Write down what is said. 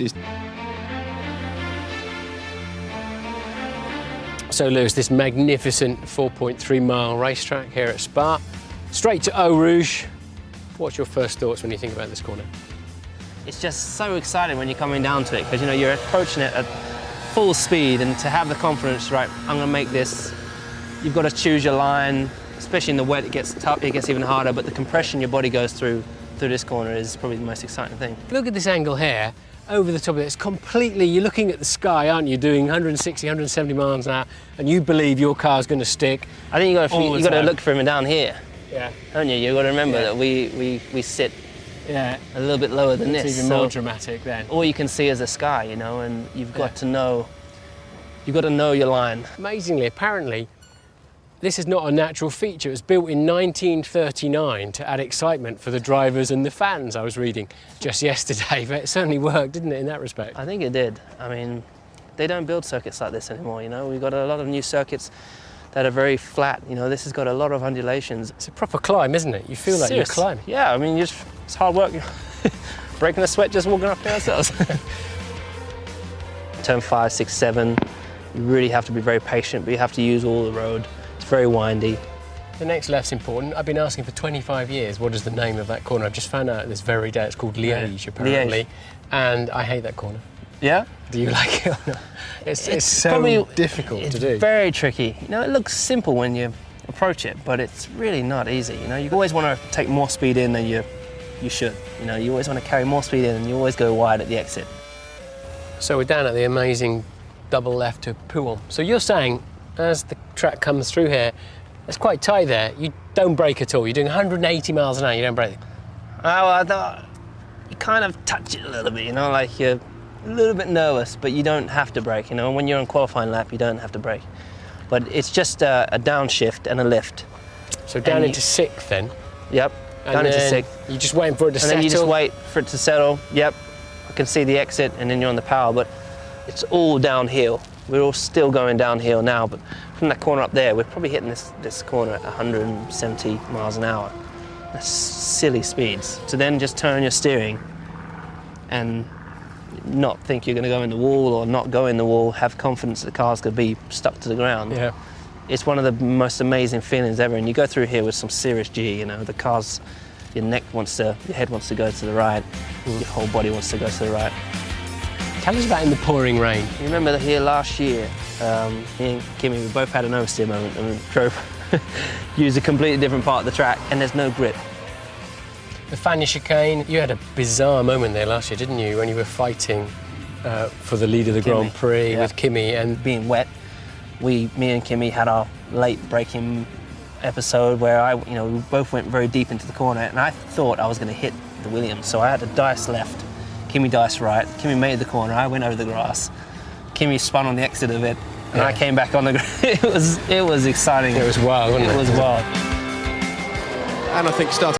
So Lewis, this magnificent 4.3 mile racetrack here at Spa, straight to Eau Rouge. What's your first thoughts when you think about this corner? It's just so exciting when you're coming down to it, because you're approaching it at full speed, and to have the confidence, right, I'm going to make this. You've got to choose your line, especially in the wet. It gets tough, it gets even harder, but the compression your body goes through this corner is probably the most exciting thing. Look at this angle here, over the top of it. It's completely, you're looking at the sky, aren't you, doing 160, 170 miles an hour, and you believe your car's going to stick. I think you've got to look for him down here. Yeah. Haven't you? You've got to remember that we sit a little bit lower than this. It's even more dramatic then. All you can see is the sky, and you've got to know, your line. Amazingly, apparently, this is not a natural feature. It was built in 1939 to add excitement for the drivers and the fans, I was reading just yesterday, but it certainly worked, didn't it, in that respect? I think it did. I mean, they don't build circuits like this anymore, We've got a lot of new circuits that are very flat, This has got a lot of undulations. It's a proper climb, isn't it? You feel like you're climbing. Yeah, I mean, it's hard work. Breaking the sweat just walking up here ourselves. Turn 5, 6, 7, you really have to be very patient, but you have to use all the road. Very windy. The next left's important. I've been asking for 25 years, what is the name of that corner? I've just found out this very day. It's called Liège, apparently. Liège. And I hate that corner. Yeah? Do you like it or not? It's so probably difficult to do. It's very tricky. It looks simple when you approach it, but it's really not easy. You always want to take more speed in than you should. You always want to carry more speed in, and you always go wide at the exit. So we're down at the amazing double left to Pouhon. So you're saying, as the track comes through here, it's quite tight there. You don't brake at all. You're doing 180 miles an hour, you don't brake. You kind of touch it a little bit, like you're a little bit nervous, but you don't have to brake. When you're on qualifying lap, you don't have to brake. But it's just a downshift and a lift. So down into sixth then? Yep, down into sixth. You're just waiting for it to settle? And then you just wait for it to settle. Yep, I can see the exit, and then you're on the power, but it's all downhill. We're all still going downhill now, but from that corner up there, we're probably hitting this corner at 170 miles an hour. That's silly speeds. To then just turn your steering and not think you're going to go in the wall or not go in the wall, have confidence that the car's going to be stuck to the ground. Yeah. It's one of the most amazing feelings ever, and you go through here with some serious G, the car's, your head wants to go to the right, your whole body wants to go to the right. Tell us about in the pouring rain. You remember that here last year, me and Kimi, we both had an oversteer moment and we drove, used a completely different part of the track, and there's no grip. The Fania chicane, you had a bizarre moment there last year, didn't you, when you were fighting for the lead of the Grand Prix with Kimi and being wet. Me and Kimi had our late braking episode where we both went very deep into the corner, and I thought I was going to hit the Williams, so I had to dice left. Kimi diced right. Kimi made the corner. I went over the grass. Kimi spun on the exit of it, and I came back on the grass. It was exciting. It was wild, wasn't it? It was wild. And I think starting